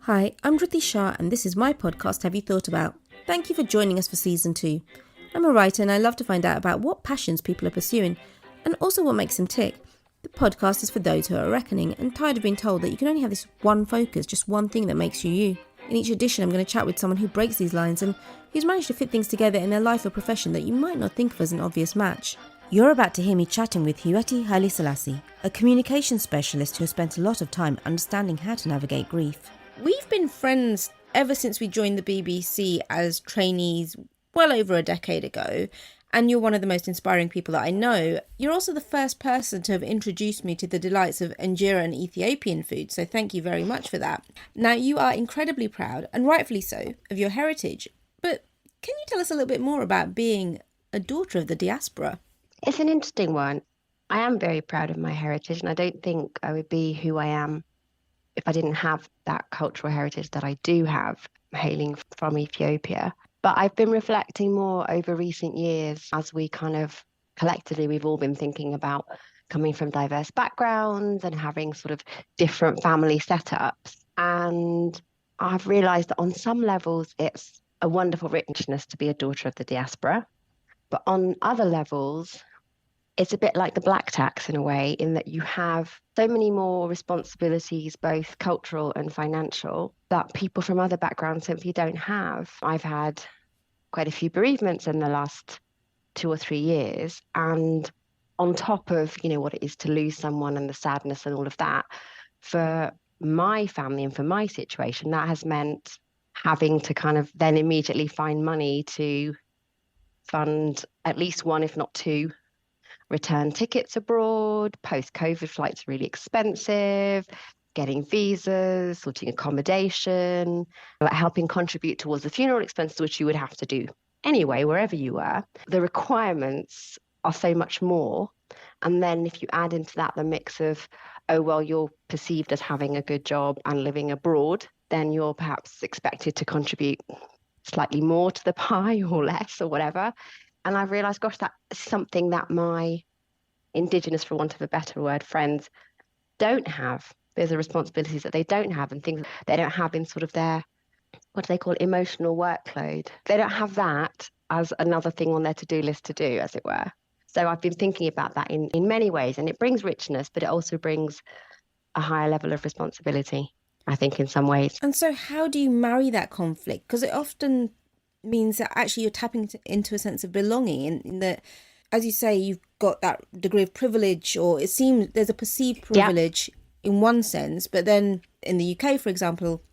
Hi, I'm Dhruti Shah and this is my podcast, Have You Thought About? Thank you for joining us for Season 2. I'm a writer and I love to find out about what passions people are pursuing and also what makes them tick. The podcast is for those who are reckoning and tired of being told that you can only have this one focus, just one thing that makes you you. In each edition, I'm going to chat with someone who breaks these lines and who's managed to fit things together in their life or profession that you might not think of as an obvious match. You're about to hear me chatting with Hewete Haileselassie, a communications specialist who has spent a lot of time understanding how to navigate grief. We've been friends ever since we joined the BBC as trainees well over a decade ago, and you're one of the most inspiring people that I know. You're also the first person to have introduced me to the delights of injera and Ethiopian food, so thank you very much for that. Now, you are incredibly proud, and rightfully so, of your heritage, but can you tell us a little bit more about being a daughter of the diaspora? It's an interesting one. I am very proud of my heritage, and I don't think I would be who I am if I didn't have that cultural heritage that I do have, hailing from Ethiopia. But I've been reflecting more over recent years as we kind of collectively, we've all been thinking about coming from diverse backgrounds and having sort of different family setups. And I've realized that on some levels, it's a wonderful richness to be a daughter of the diaspora. But on other levels, it's a bit like the black tax in a way, in that you have so many more responsibilities, both cultural and financial, that people from other backgrounds simply don't have. I've had quite a few bereavements in the last 2 or 3 years. And on top of, what it is to lose someone and the sadness and all of that, for my family and for my situation, that has meant having to kind of then immediately find money to fund at least one, if not two, return tickets abroad. Post-COVID flights are really expensive, getting visas, sorting accommodation, helping contribute towards the funeral expenses, which you would have to do anyway, wherever you were. The requirements are so much more. And then if you add into that the mix of, oh, well, you're perceived as having a good job and living abroad, then you're perhaps expected to contribute slightly more to the pie or less or whatever. And I've realised, gosh, that's something that my Indigenous, for want of a better word, friends don't have. There's a responsibilities that they don't have and things they don't have in sort of their, what do they call it, emotional workload. They don't have that as another thing on their to-do list to do, as it were. So I've been thinking about that in many ways, and it brings richness, but it also brings a higher level of responsibility, I think, in some ways. And so how do you marry that conflict? Because it often means that actually you're tapping into a sense of belonging in that, as you say, you've got that degree of privilege, or it seems there's a perceived privilege in one sense, but then in the UK, for example,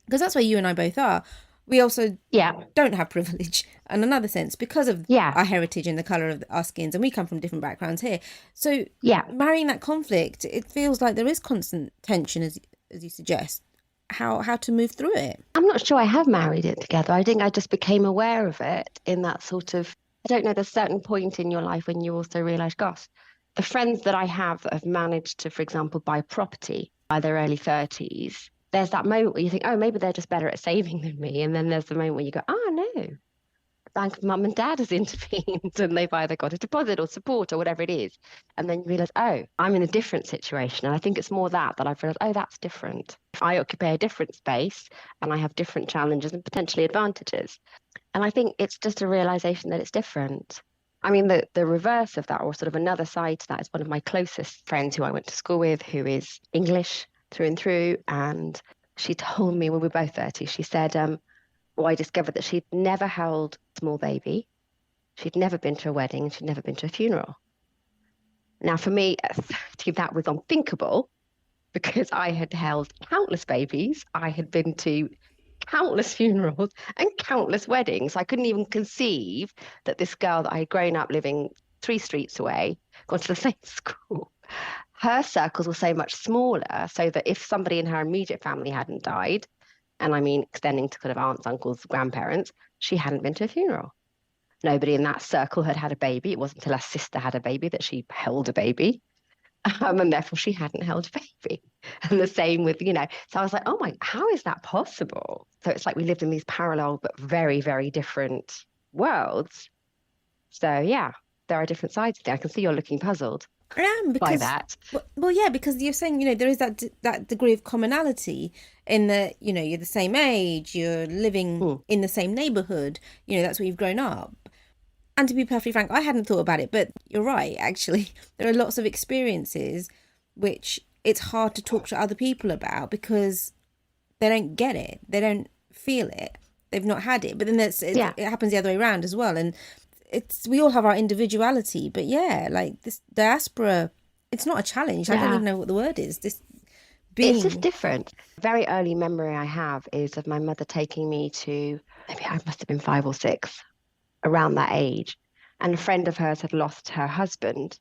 because that's where you and I both are, we also don't have privilege in another sense because of our heritage and the colour of our skins, and we come from different backgrounds here. So marrying that conflict, it feels like there is constant tension, as you suggest. How to move through it? I'm not sure I have married it together. I think I just became aware of it in that sort of, I don't know, there's a certain point in your life when you also realise, gosh, the friends that I have that have managed to, for example, buy property by their early 30s, there's that moment where you think, oh, maybe they're just better at saving than me. And then there's the moment where you go, oh, no, Bank of Mum and Dad has intervened and they've either got a deposit or support or whatever it is. And then you realise, oh, I'm in a different situation. And I think it's more that I've realised, oh, that's different. I occupy a different space and I have different challenges and potentially advantages. And I think it's just a realisation that it's different. I mean, the reverse of that, or sort of another side to that, is one of my closest friends who I went to school with, who is English through and through. And she told me when we were both 30, she said, I discovered that she'd never held a small baby. She'd never been to a wedding and she'd never been to a funeral. Now, for me, at 30, that was unthinkable because I had held countless babies. I had been to countless funerals and countless weddings. I couldn't even conceive that this girl that I had grown up living 3 streets away, gone to the same school, her circles were so much smaller, so that if somebody in her immediate family hadn't died, and I mean extending to kind of aunts, uncles, grandparents, she hadn't been to a funeral. Nobody in that circle had had a baby. It wasn't until her sister had a baby that she held a baby. And therefore she hadn't held a baby. And the same with, so I was like, oh my, how is that possible? So it's like we lived in these parallel but very, very different worlds. So yeah, there are different sides there. I can see you're looking puzzled. I am by because that. well, yeah, because you're saying there is that degree of commonality in that you're the same age, you're living Mm. in the same neighborhood, that's where you've grown up. And to be perfectly frank, I hadn't thought about it, but you're right. Actually, there are lots of experiences which it's hard to talk to other people about because they don't get it, they don't feel it, they've not had it. But then Yeah. it happens the other way around as well, and we all have our individuality. But yeah, like this diaspora, it's not a challenge. I don't Yeah. even know what the word is. This It's just being. different. Very early memory I have is of my mother taking me to, maybe I must have been 5 or 6, around that age. And a friend of hers had lost her husband.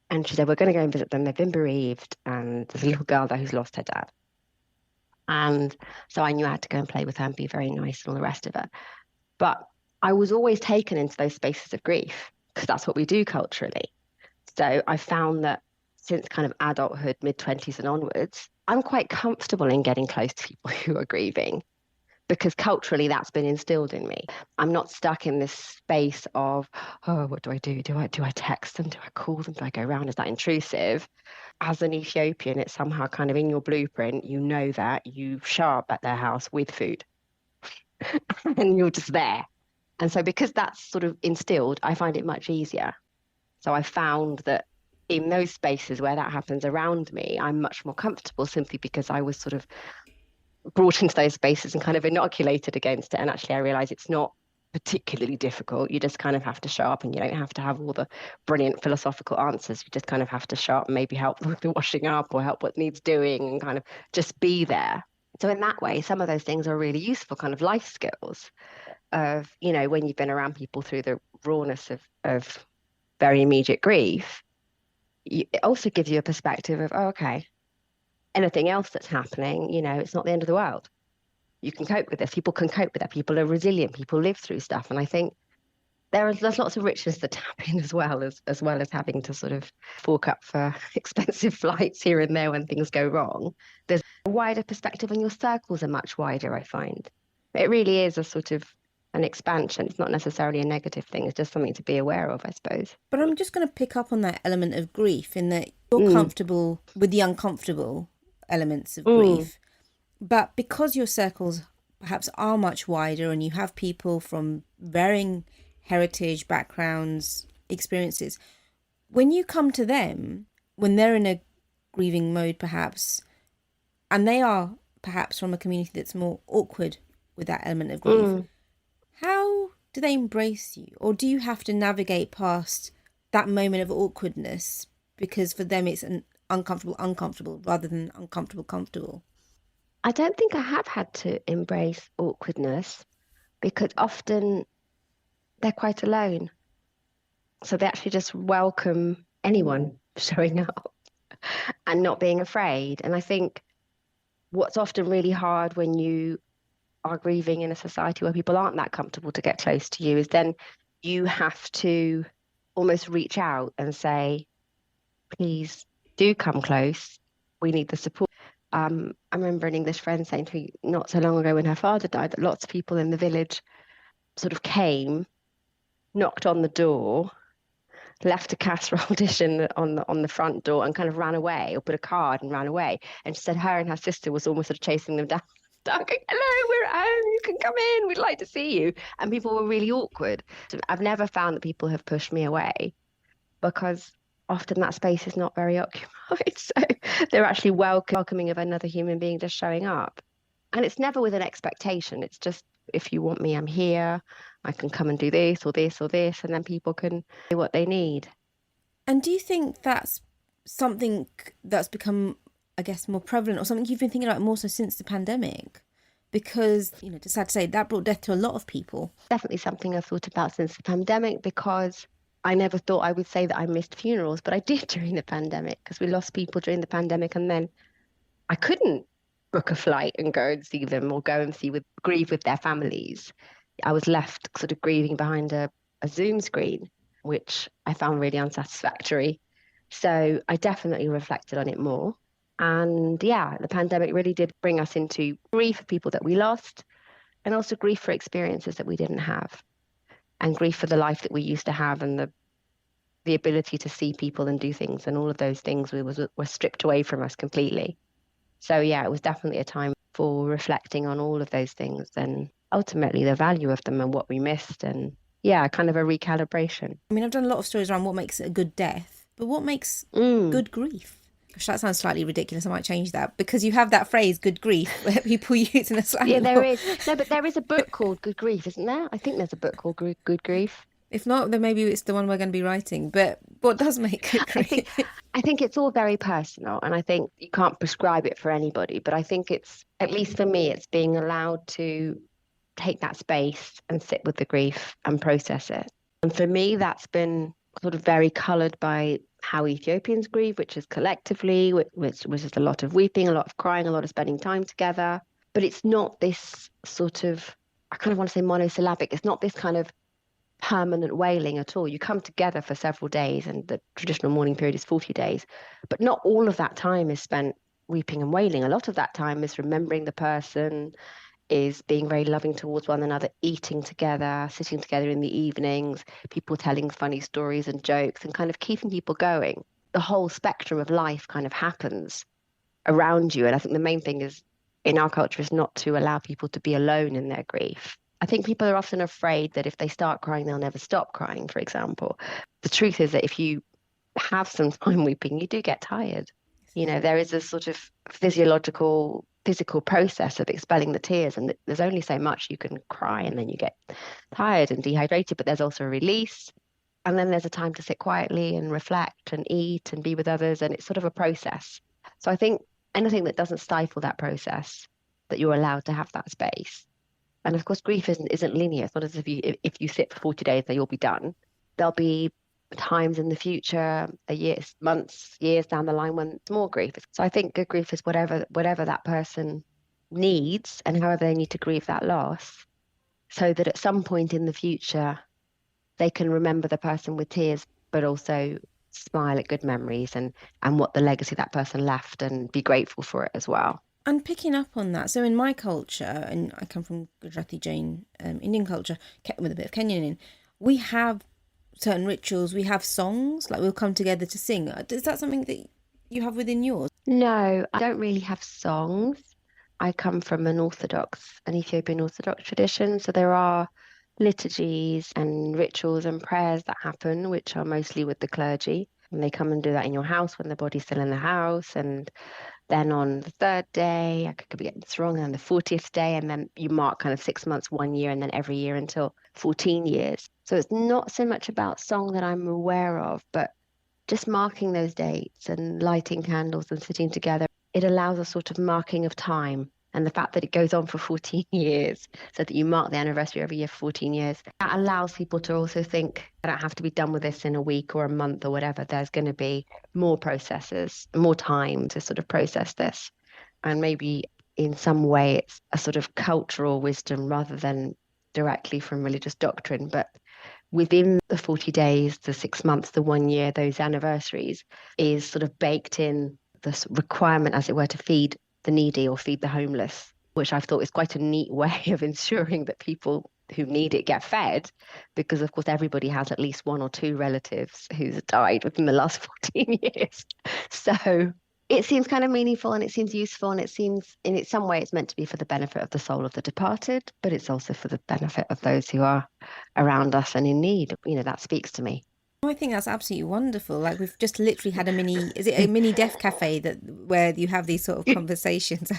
And she said, we're going to go and visit them. They've been bereaved. And there's a little girl there who's lost her dad. And so I knew I had to go and play with her and be very nice and all the rest of it. But I was always taken into those spaces of grief because that's what we do culturally. So I found that since kind of adulthood, mid-20s and onwards, I'm quite comfortable in getting close to people who are grieving because culturally that's been instilled in me. I'm not stuck in this space of, oh, what do I do? Do I text them? Do I call them? Do I go around? Is that intrusive? As an Ethiopian, it's somehow kind of in your blueprint. You know that you show up at their house with food and you're just there. And so because that's sort of instilled, I find it much easier. So I found that in those spaces where that happens around me, I'm much more comfortable simply because I was sort of brought into those spaces and kind of inoculated against it. And actually, I realize it's not particularly difficult. You just kind of have to show up and you don't have to have all the brilliant philosophical answers. You just kind of have to show up and maybe help with the washing up or help what needs doing and kind of just be there. So in that way, some of those things are really useful kind of life skills of, when you've been around people through the rawness of very immediate grief, it also gives you a perspective of, oh, okay, anything else that's happening, it's not the end of the world. You can cope with this. People can cope with that. People are resilient. People live through stuff. And I think there's lots of richness to tap in as well as having to sort of fork up for expensive flights here and there when things go wrong. There's a wider perspective and your circles are much wider, I find. It really is a sort of an expansion. It's not necessarily a negative thing. It's just something to be aware of, I suppose. But I'm just going to pick up on that element of grief in that you're Mm. comfortable with the uncomfortable elements of Mm. grief. But because your circles perhaps are much wider and you have people from varying heritage, backgrounds, experiences, when you come to them, when they're in a grieving mode perhaps, and they are perhaps from a community that's more awkward with that element of grief, Mm. how do they embrace you? Or do you have to navigate past that moment of awkwardness because for them it's an uncomfortable rather than uncomfortable comfortable? I don't think I have had to embrace awkwardness because often they're quite alone. So they actually just welcome anyone showing up and not being afraid. And I think what's often really hard when you are grieving in a society where people aren't that comfortable to get close to you is then you have to almost reach out and say, please do come close. We need the support. I remember an English friend saying to me not so long ago when her father died that lots of people in the village sort of came, knocked on the door, left a casserole dish on the front door and kind of ran away or put a card and ran away. And she said her and her sister was almost sort of chasing them down. Going, hello, we're at home. You can come in. We'd like to see you. And people were really awkward. So I've never found that people have pushed me away because often that space is not very occupied. So they're actually welcoming of another human being just showing up. And it's never with an expectation. It's just, if you want me, I'm here. I can come and do this or this or this. And then people can do what they need. And do you think that's something that's become, I guess, more prevalent or something you've been thinking about more so since the pandemic? Because, it's sad to say, that brought death to a lot of people. Definitely something I've thought about since the pandemic because I never thought I would say that I missed funerals, but I did during the pandemic because we lost people during the pandemic and then I couldn't book a flight and go and see them or go and grieve with their families. I was left sort of grieving behind a Zoom screen, which I found really unsatisfactory. So I definitely reflected on it more. And yeah, the pandemic really did bring us into grief for people that we lost and also grief for experiences that we didn't have and grief for the life that we used to have and the the ability to see people and do things, and all of those things were stripped away from us completely. So yeah, it was definitely a time for reflecting on all of those things and ultimately the value of them and what we missed, and yeah, kind of a recalibration. I mean, I've done a lot of stories around what makes it a good death, but what makes good grief? Gosh, that sounds slightly ridiculous. I might change that, because you have that phrase, good grief, where people use in a slightly Yeah, there is. No, but there is a book called Good Grief, isn't there? I think there's a book called Good Grief. If not, then maybe it's the one we're going to be writing. But what does make good grief? I think it's all very personal, and I think you can't prescribe it for anybody. But I think it's, at least for me, it's being allowed to take that space and sit with the grief and process it. And for me, that's been sort of very coloured by how Ethiopians grieve, which is collectively, which is a lot of weeping, a lot of crying, a lot of spending time together. But it's not this sort of, I kind of want to say monosyllabic. It's not this kind of permanent wailing at all. You come together for several days, and the traditional mourning period is 40 days. But not all of that time is spent weeping and wailing. A lot of that time is remembering the person, is being very loving towards one another, eating together, sitting together in the evenings, people telling funny stories and jokes, and kind of keeping people going. The whole spectrum of life kind of happens around you. And I think the main thing is, in our culture, is not to allow people to be alone in their grief. I think people are often afraid that if they start crying, they'll never stop crying, for example. The truth is that if you have some time weeping, you do get tired. You know, there is a sort of physical process of expelling the tears, and there's only so much you can cry, and then you get tired and dehydrated, but there's also a release. And then there's a time to sit quietly and reflect and eat and be with others, and it's sort of a process. So I think anything that doesn't stifle that process, that you're allowed to have that space. And of course, grief isn't linear. It's not as if you sit for 40 days, then you'll be done. There'll be times in the future, months, years down the line, when it's more grief. So I think good grief is whatever that person needs, and however they need to grieve that loss, so that at some point in the future, they can remember the person with tears, but also smile at good memories and what the legacy that person left, and be grateful for it as well. And picking up on that, so in my culture, and I come from Gujarati Jain Indian culture with a bit of Kenyan in, we have certain rituals, we have songs, like we'll come together to sing. Is that something that you have within yours? No, I don't really have songs. I come from an Ethiopian Orthodox tradition, so there are liturgies and rituals and prayers that happen, which are mostly with the clergy. And they come and do that in your house when the body's still in the house, and then on the third day, I could be getting this wrong, and the 40th day, and then you mark kind of 6 months, 1 year, and then every year until 14 years. So it's not so much about song that I'm aware of, but just marking those dates and lighting candles and sitting together. It allows a sort of marking of time. And the fact that it goes on for 14 years, so that you mark the anniversary every year for 14 years, that allows people to also think, I don't have to be done with this in a week or a month or whatever. There's going to be more processes, more time to sort of process this. And maybe in some way it's a sort of cultural wisdom rather than directly from religious doctrine. But within the 40 days, the 6 months, the 1 year, those anniversaries is sort of baked in this requirement, as it were, to feed the needy or feed the homeless, which I've thought is quite a neat way of ensuring that people who need it get fed, because of course everybody has at least one or two relatives who's died within the last 14 years. So it seems kind of meaningful, and it seems useful, and it seems in some way it's meant to be for the benefit of the soul of the departed, but it's also for the benefit of those who are around us and in need. You know, that speaks to me. I think that's absolutely wonderful. Like, we've just literally had is it a mini deaf cafe where you have these sort of conversations?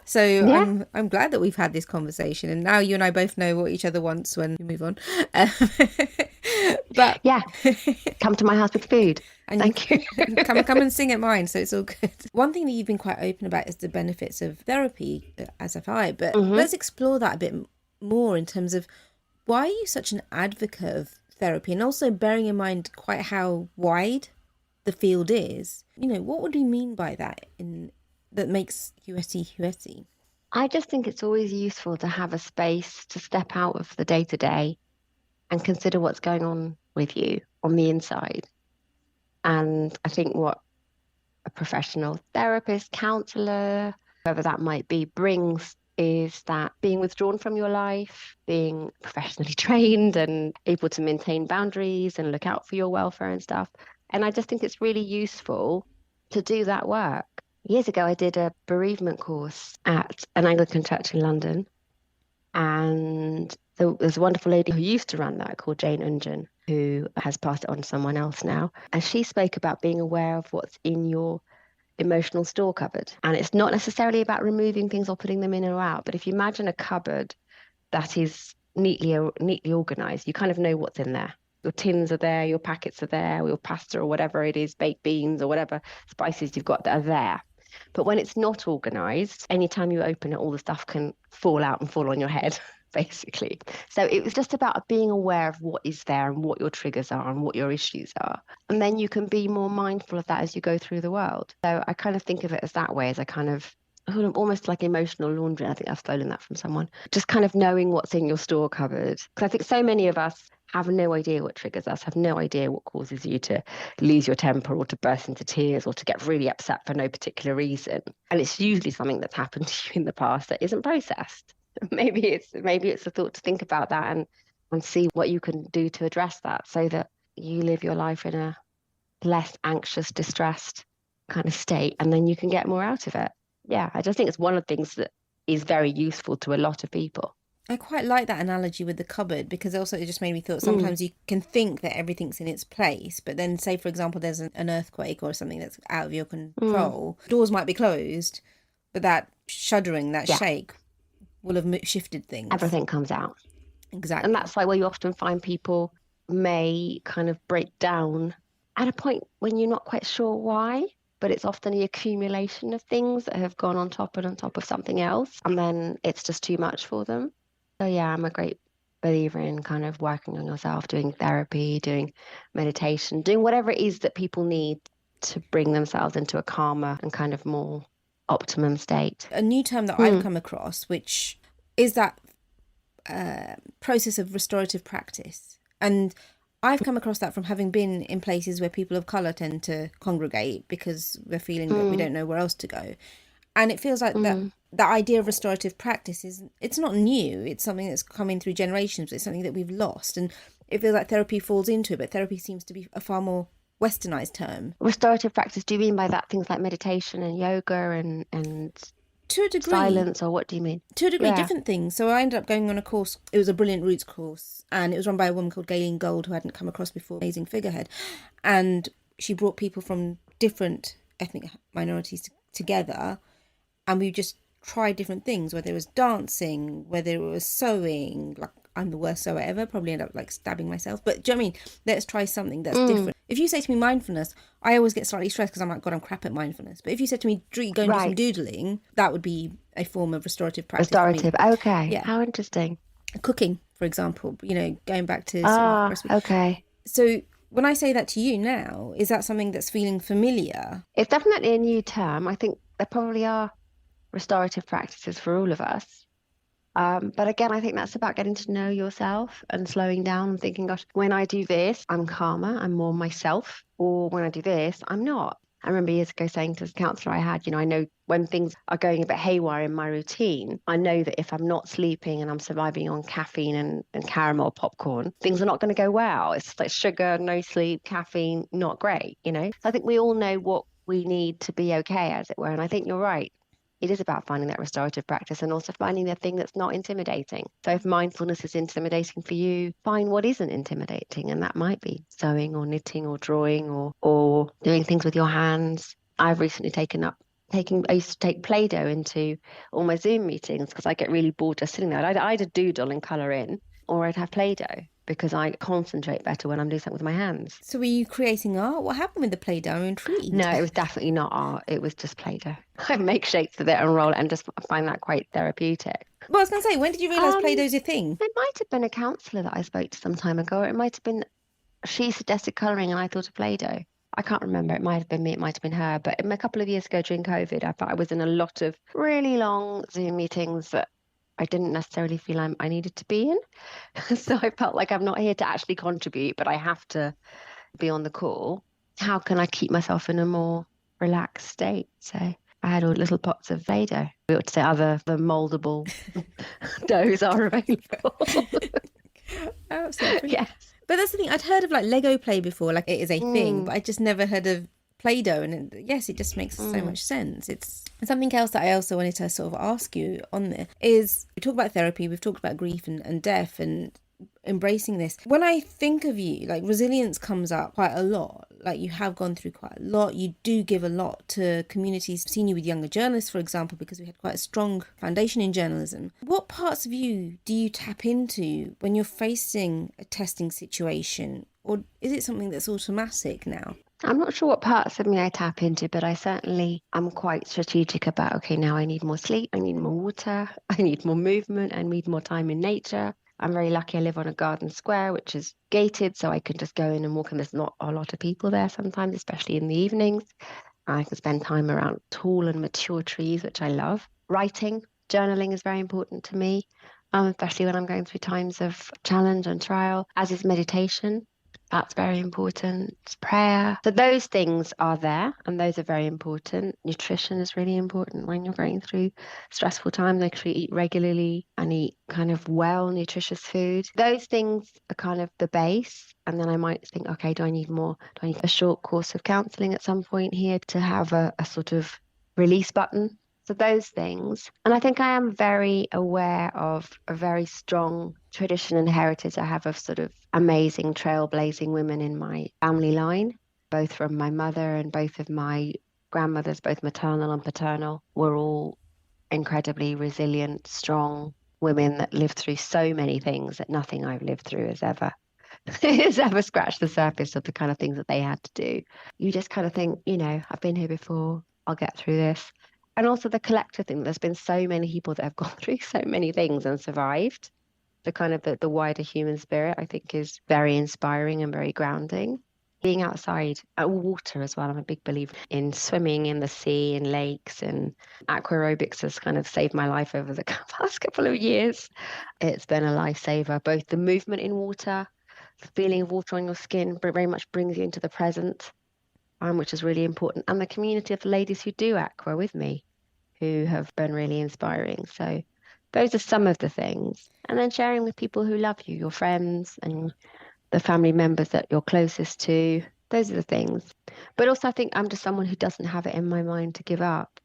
So yeah. I'm glad that we've had this conversation, and now you and I both know what each other wants when we move on. But yeah, come to my house with food. And thank you. come and sing at mine, so it's all good. One thing that you've been quite open about is the benefits of therapy, as have I. But let's explore that a bit more in terms of, why are you such an advocate of therapy, and also bearing in mind quite how wide the field is? You know, what would you mean by that that makes Hewete? I just think it's always useful to have a space to step out of the day-to-day and consider what's going on with you on the inside. And I think what a professional therapist, counsellor, whoever that might be, brings is that being withdrawn from your life, being professionally trained and able to maintain boundaries and look out for your welfare and stuff. And I just think it's really useful to do that work. Years ago, I did a bereavement course at an Anglican church in London. And there's a wonderful lady who used to run that called Jane Unjan, who has passed it on to someone else now. And she spoke about being aware of what's in your emotional store cupboard. And it's not necessarily about removing things or putting them in or out, but if you imagine a cupboard that is neatly organized, you kind of know what's in there. Your tins are there, your packets are there, or your pasta or whatever it is, baked beans or whatever spices you've got that are there. But when it's not organized, anytime you open it, all the stuff can fall out and fall on your head, basically. So it was just about being aware of what is there and what your triggers are and what your issues are. And then you can be more mindful of that as you go through the world. So I kind of think of it as that way, as a kind of almost like emotional laundry. I think I've stolen that from someone. Just kind of knowing what's in your store cupboard. Because I think so many of us have no idea what triggers us, have no idea what causes you to lose your temper or to burst into tears or to get really upset for no particular reason. And it's usually something that's happened to you in the past that isn't processed. Maybe it's a thought to think about that and see what you can do to address that so that you live your life in a less anxious, distressed kind of state, and then you can get more out of it. Yeah, I just think it's one of the things that is very useful to a lot of people. I quite like that analogy with the cupboard, because also it just made me thought sometimes you can think that everything's in its place, but then say, for example, there's an earthquake or something that's out of your control. Doors might be closed, but that shuddering, that shake will have shifted things. Everything comes out. Exactly. And that's why you often find people may kind of break down at a point when you're not quite sure why, but it's often the accumulation of things that have gone on top and on top of something else, and then it's just too much for them. So yeah, I'm a great believer in kind of working on yourself, doing therapy, doing meditation, doing whatever it is that people need to bring themselves into a calmer and kind of more optimum state. A new term that I've come across, which is that process of restorative practice. And I've come across that from having been in places where people of colour tend to congregate because we're feeling that we don't know where else to go. And it feels like that the idea of restorative practice it's not new. It's something that's come in through generations, but it's something that we've lost. And it feels like therapy falls into it, but therapy seems to be a far more westernized term. Restorative practice, do you mean by that things like meditation and yoga and to a degree, silence, or what do you mean? To a degree, different things. So I ended up going on a course. It was a Brilliant Roots course, and it was run by a woman called Gayleen Gold, who I hadn't come across before. Amazing figurehead. And she brought people from different ethnic minorities together, and we just tried different things, whether it was dancing, whether it was sewing. Like, I'm the worst sewer ever, probably end up like stabbing myself. But do you know what I mean? Let's try something that's different. If you say to me mindfulness, I always get slightly stressed because I'm like, God, I'm crap at mindfulness. But if you said to me, go and do some doodling, that would be a form of restorative practice. Restorative, okay. Yeah. How interesting. Cooking, for example, going back to okay. So when I say that to you now, is that something that's feeling familiar? It's definitely a new term. I think there probably are restorative practices for all of us. But again, I think that's about getting to know yourself and slowing down and thinking, gosh, when I do this, I'm calmer, I'm more myself. Or when I do this, I'm not. I remember years ago saying to the counsellor I had, I know when things are going a bit haywire in my routine, I know that if I'm not sleeping and I'm surviving on caffeine and caramel popcorn, things are not going to go well. It's like sugar, no sleep, caffeine, not great, So I think we all know what we need to be okay, as it were. And I think you're right. It is about finding that restorative practice and also finding the thing that's not intimidating. So if mindfulness is intimidating for you, find what isn't intimidating. And that might be sewing or knitting or drawing or doing things with your hands. I've recently I used to take Play-Doh into all my Zoom meetings because I get really bored just sitting there. I'd either doodle and colour in, or I'd have Play-Doh because I concentrate better when I'm doing something with my hands. So were you creating art? What happened with the Play-Doh? I'm intrigued. No, it was definitely not art. It was just Play-Doh. I make shapes with it and roll it and just find that quite therapeutic. Well, I was going to say, when did you realise Play-Doh's your thing? It might have been a counsellor that I spoke to some time ago, or it might have been she suggested colouring and I thought of Play-Doh. I can't remember. It might have been me, it might have been her. But a couple of years ago during COVID, I thought I was in a lot of really long Zoom meetings that I didn't necessarily feel I needed to be in. So I felt like I'm not here to actually contribute, but I have to be on the call. How can I keep myself in a more relaxed state? So I had all little pots of Play-Doh. We ought to say the moldable doughs are available. Absolutely brilliant. Yes. But that's the thing, I'd heard of like Lego play before, like it is a thing, Mm. but I just never heard of Play-Doh. And yes, it just makes so much sense. It's something else that I also wanted to sort of ask you on there is, we talk about therapy, we've talked about grief and death and embracing this. When I think of you, like resilience comes up quite a lot. Like you have gone through quite a lot. You do give a lot to communities. I've seen you with younger journalists, for example, because we had quite a strong foundation in journalism. What parts of you do you tap into when you're facing a testing situation? Or is it something that's automatic now? I'm not sure what parts of me I tap into, but I'm quite strategic about, okay, now I need more sleep, I need more water, I need more movement, I need more time in nature. I'm very lucky I live on a garden square, which is gated, so I can just go in and walk, and there's not a lot of people there sometimes, especially in the evenings. I can spend time around tall and mature trees, which I love. Writing, journaling is very important to me, especially when I'm going through times of challenge and trial, as is meditation. That's very important. Prayer. So those things are there, and those are very important. Nutrition is really important when you're going through stressful times. Make sure you eat regularly and eat kind of well, nutritious food. Those things are kind of the base. And then I might think, okay, do I need more? Do I need a short course of counselling at some point here to have a sort of release button? So those things. And I think I am very aware of a very strong tradition and heritage I have of sort of amazing trailblazing women in my family line, both from my mother and both of my grandmothers, both maternal and paternal, were all incredibly resilient, strong women that lived through so many things that nothing I've lived through has ever scratched the surface of the kind of things that they had to do. You just kind of think, I've been here before, I'll get through this. And also the collective thing, there's been so many people that have gone through so many things and survived. The kind of the wider human spirit, I think, is very inspiring and very grounding. Being outside, water as well. I'm a big believer in swimming in the sea, in lakes, and aqua aerobics has kind of saved my life over the past couple of years. It's been a lifesaver, both the movement in water, the feeling of water on your skin very much brings you into the present. Which is really important, and the community of the ladies who do aqua with me, who have been really inspiring. So those are some of the things. And then sharing with people who love you, your friends and the family members that you're closest to. Those are the things. But also I think I'm just someone who doesn't have it in my mind to give up.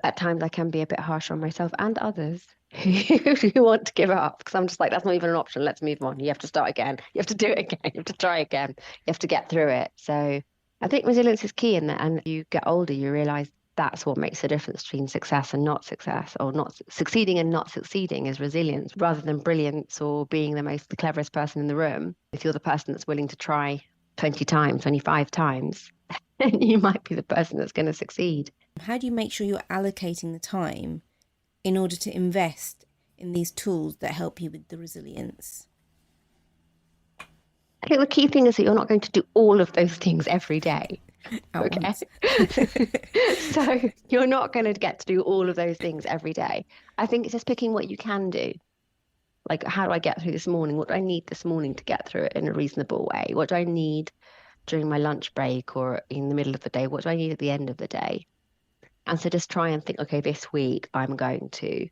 At times I can be a bit harsh on myself and others who want to give up, because I'm just like, that's not even an option. Let's move on. You have to start again. You have to do it again. You have to try again. You have to get through it. So I think resilience is key in that. And you get older, you realize that's what makes the difference between success and not success, or not succeeding and not succeeding, is resilience, rather than brilliance or being the cleverest person in the room. If you're the person that's willing to try 20 times, 25 times, then you might be the person that's going to succeed. How do you make sure you're allocating the time in order to invest in these tools that help you with the resilience? I think the key thing is that you're not going to do all of those things every day. Okay. So you're not going to get to do all of those things every day. I think it's just picking what you can do. Like, how do I get through this morning? What do I need this morning to get through it in a reasonable way? What do I need during my lunch break or in the middle of the day? What do I need at the end of the day? And so just try and think, okay, this week I'm going to.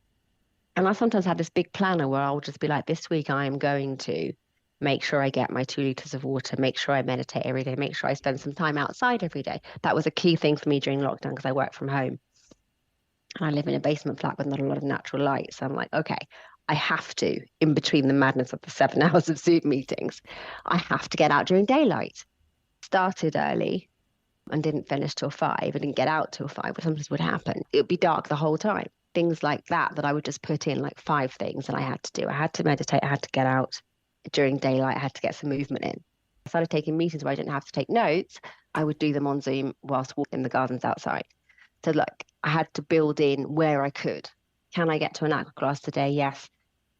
And I sometimes have this big planner where I'll just be like, this week I'm going to make sure I get my 2 liters of water, make sure I meditate every day, make sure I spend some time outside every day. That was a key thing for me during lockdown because I work from home. And I live in a basement flat with not a lot of natural light. So I'm like, okay, I have to, in between the madness of the 7 hours of Zoom meetings, I have to get out during daylight. Started early and didn't finish till 5. I didn't get out till 5, which sometimes would happen. It would be dark the whole time. Things like that I would just put in, like 5 things that I had to do. I had to meditate, I had to get out during daylight, I had to get some movement in. I started taking meetings where I didn't have to take notes. I would do them on Zoom whilst walking in the gardens outside. So like, I had to build in where I could. Can I get to an aqua class today? Yes.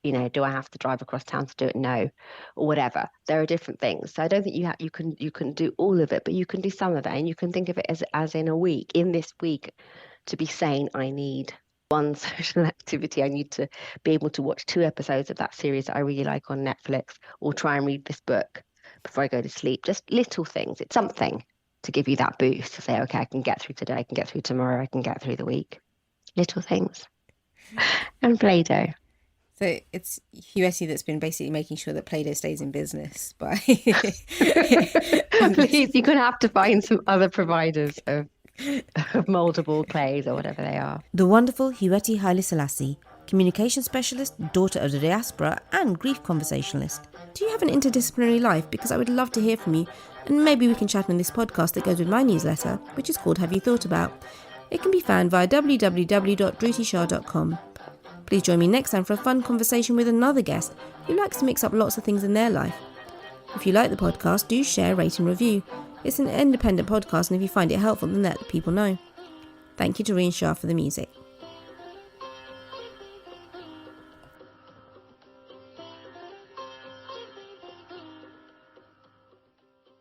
Do I have to drive across town to do it? No, or whatever. There are different things. So I don't think you can do all of it, but you can do some of it, and you can think of it as in a week. In this week, to be sane, I need one social activity. I need to be able to watch 2 episodes of that series that I really like on Netflix, or try and read this book before I go to sleep. Just little things. It's something to give you that boost to say, okay, I can get through today, I can get through tomorrow, I can get through the week. Little things. And Play-Doh. So it's Hewete that's been basically making sure that Play-Doh stays in business by... Please, you're going to have to find some other providers of moldable clays or whatever they are. The wonderful Hewete Haileselassie, communication specialist, daughter of the Diaspora and grief conversationalist. Do you have an interdisciplinary life? Because I would love to hear from you, and maybe we can chat on this podcast that goes with my newsletter, which is called Have You Thought About? It can be found via www.drutishah.com. Please join me next time for a fun conversation with another guest who likes to mix up lots of things in their life. If you like the podcast, do share, rate and review. It's an independent podcast, and if you find it helpful, then let people know. Thank you to Rian Shah for the music.